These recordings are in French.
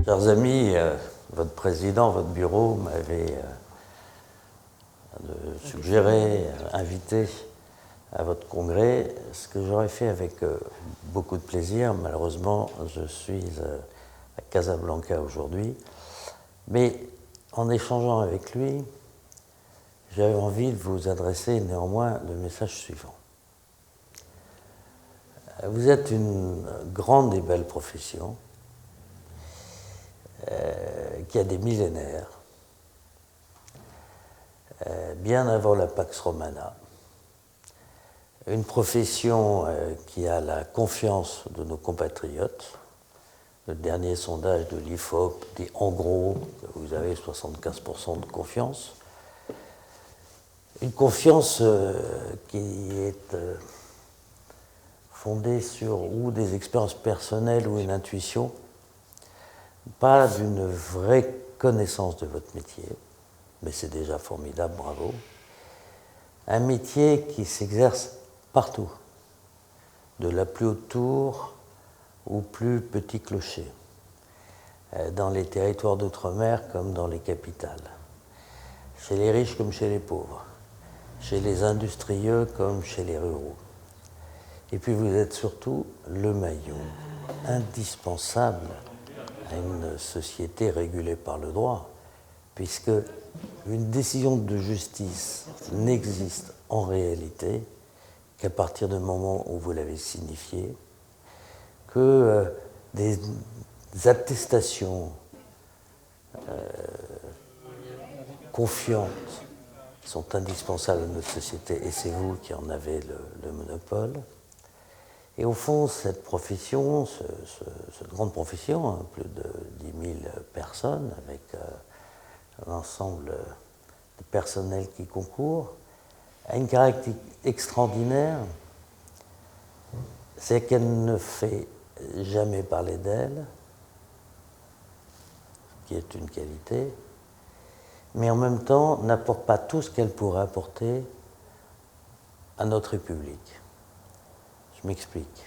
Chers amis, votre président, votre bureau m'avait suggéré, invité à votre congrès, ce que j'aurais fait avec beaucoup de plaisir. Malheureusement, je suis à Casablanca aujourd'hui. Mais en échangeant avec lui, j'avais envie de vous adresser néanmoins le message suivant. Vous êtes une grande et belle profession qui a des millénaires, bien avant la Pax Romana. Une profession qui a la confiance de nos compatriotes. Le dernier sondage de l'IFOP dit en gros que vous avez 75% de confiance. Une confiance qui est fondée sur ou des expériences personnelles ou une intuition, pas d'une vraie connaissance de votre métier, mais c'est déjà formidable, bravo. Un métier qui s'exerce partout, de la plus haute tour au plus petit clocher, dans les territoires d'outre-mer comme dans les capitales, chez les riches comme chez les pauvres, chez les industrieux comme chez les ruraux. Et puis vous êtes surtout le maillon indispensable à une société régulée par le droit, puisque une décision de justice n'existe en réalité qu'à partir du moment où vous l'avez signifiée, que des attestations confiantes sont indispensables à notre société, et c'est vous qui en avez le monopole. Et au fond, cette profession, cette grande profession, hein, plus de 10 000 personnes, avec un ensemble de personnel qui concourt, a une caractéristique extraordinaire, c'est qu'elle ne fait jamais parler d'elle, qui est une qualité, mais en même temps n'apporte pas tout ce qu'elle pourrait apporter à notre République. Je m'explique.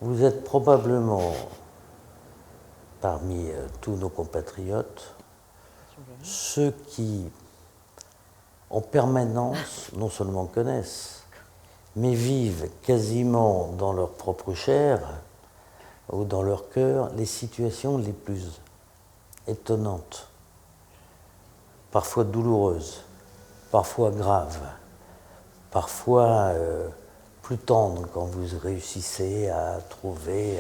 Vous êtes probablement, parmi tous nos compatriotes, ceux qui, en permanence, non seulement connaissent, mais vivent quasiment dans leur propre chair ou dans leur cœur les situations les plus étonnantes, parfois douloureuses, parfois graves, parfois plus tendres quand vous réussissez à trouver,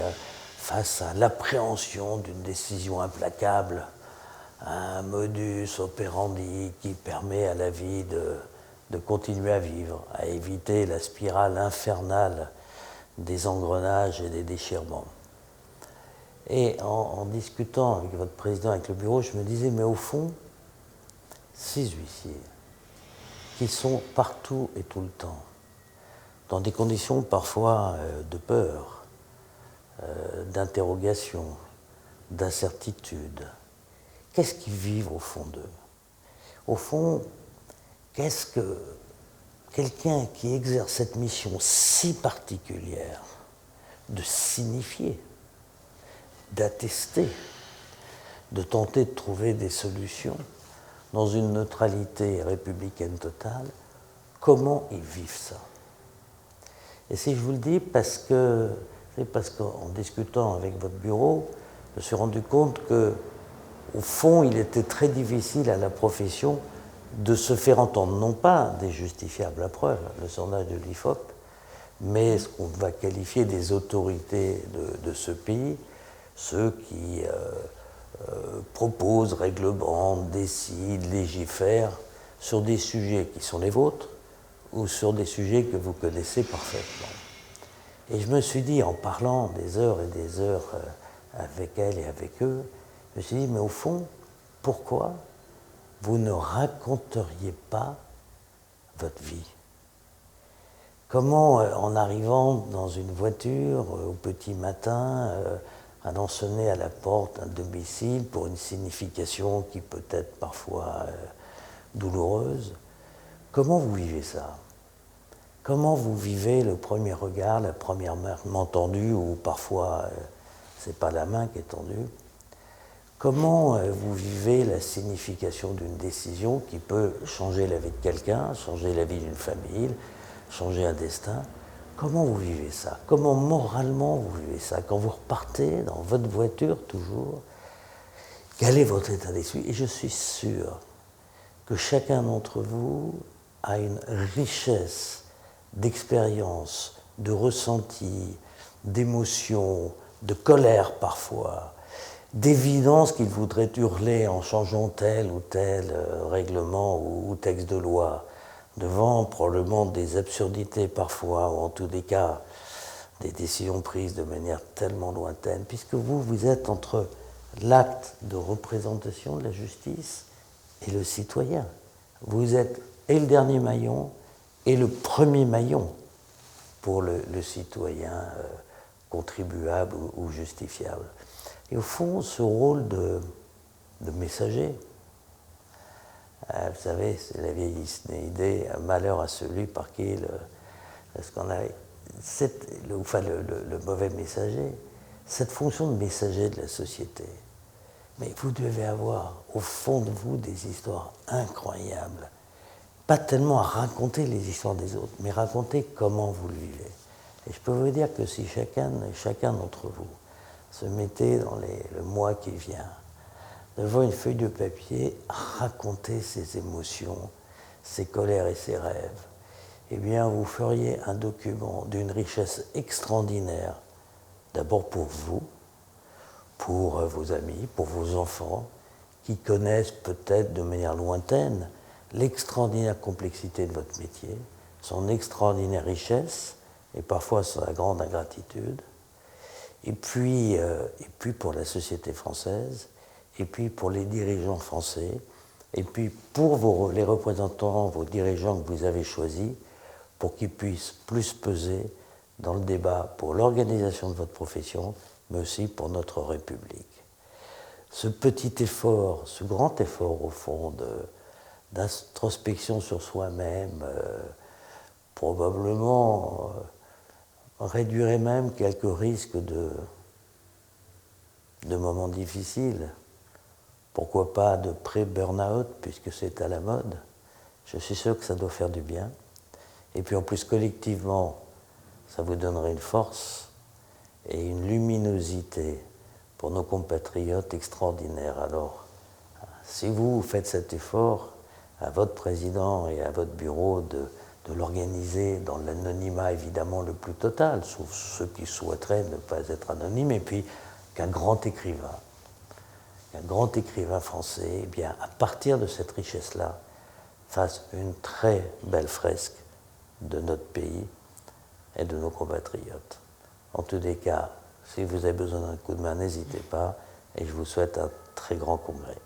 face à l'appréhension d'une décision implacable, un modus operandi qui permet à la vie de continuer à vivre, à éviter la spirale infernale des engrenages et des déchirements. Et en discutant avec votre président, avec le bureau, je me disais, mais au fond, ces huissiers qui sont partout et tout le temps, dans des conditions parfois de peur, d'interrogation, d'incertitude, qu'est-ce qu'ils vivent au fond d'eux? Au fond, qu'est-ce que quelqu'un qui exerce cette mission si particulière de signifier, d'attester, de tenter de trouver des solutions dans une neutralité républicaine totale, comment ils vivent ça? Et si je vous le dis, c'est parce qu'en discutant avec votre bureau, je me suis rendu compte que, au fond, il était très difficile à la profession de se faire entendre, non pas des justifiables à preuve, le sondage de l'IFOP, mais ce qu'on va qualifier des autorités de ce pays, ceux qui proposent, réglementent, décident, légifèrent sur des sujets qui sont les vôtres ou sur des sujets que vous connaissez parfaitement. Et je me suis dit, en parlant des heures et des heures avec elle et avec eux, je me suis dit, mais au fond, pourquoi vous ne raconteriez pas votre vie? Comment, en arrivant dans une voiture au petit matin, allant sonner à la porte d'un domicile pour une signification qui peut être parfois douloureuse, comment vous vivez ça? Comment vous vivez le premier regard, la première main tendue, ou parfois c'est pas la main qui est tendue? Comment vous vivez la signification d'une décision qui peut changer la vie de quelqu'un, changer la vie d'une famille, changer un destin? Comment vous vivez ça? Comment moralement vous vivez ça? Quand vous repartez dans votre voiture toujours, quel est votre état d'esprit? Et je suis sûr que chacun d'entre vous a une richesse d'expérience, de ressenti, d'émotions, de colère parfois, d'évidence qu'il voudrait hurler en changeant tel ou tel règlement ou texte de loi, devant probablement des absurdités parfois, ou en tous les cas des décisions prises de manière tellement lointaine, puisque vous êtes entre l'acte de représentation de la justice et le citoyen. Vous êtes et le dernier maillon et le premier maillon pour le citoyen contribuable ou justifiable. Et au fond, ce rôle de messager, vous savez, c'est la vieille idée, malheur à celui par qui le mauvais messager, cette fonction de messager de la société. Mais vous devez avoir au fond de vous des histoires incroyables. Pas tellement à raconter les histoires des autres, mais raconter comment vous le vivez. Et je peux vous dire que si chacun d'entre vous se mettait dans le mois qui vient, devant une feuille de papier, raconter ses émotions, ses colères et ses rêves, eh bien vous feriez un document d'une richesse extraordinaire, d'abord pour vous, pour vos amis, pour vos enfants, qui connaissent peut-être de manière lointaine l'extraordinaire complexité de votre métier, son extraordinaire richesse, et parfois sa grande ingratitude, et puis pour la société française, et puis pour les dirigeants français, et puis pour les représentants, vos dirigeants que vous avez choisis, pour qu'ils puissent plus peser dans le débat pour l'organisation de votre profession, mais aussi pour notre République. Ce petit effort, ce grand effort au fond d'introspection sur soi-même, probablement réduirait même quelques risques de moments difficiles. Pourquoi pas de pré-burnout, puisque c'est à la mode. Je suis sûr que ça doit faire du bien. Et puis en plus, collectivement, ça vous donnerait une force et une luminosité pour nos compatriotes extraordinaires. Alors, si vous faites cet effort, à votre président et à votre bureau de l'organiser dans l'anonymat évidemment le plus total, sauf ceux qui souhaiteraient ne pas être anonymes, et puis qu'un grand écrivain français, eh bien, à partir de cette richesse-là, fasse une très belle fresque de notre pays et de nos compatriotes. En tous les cas, si vous avez besoin d'un coup de main, n'hésitez pas, et je vous souhaite un très grand congrès.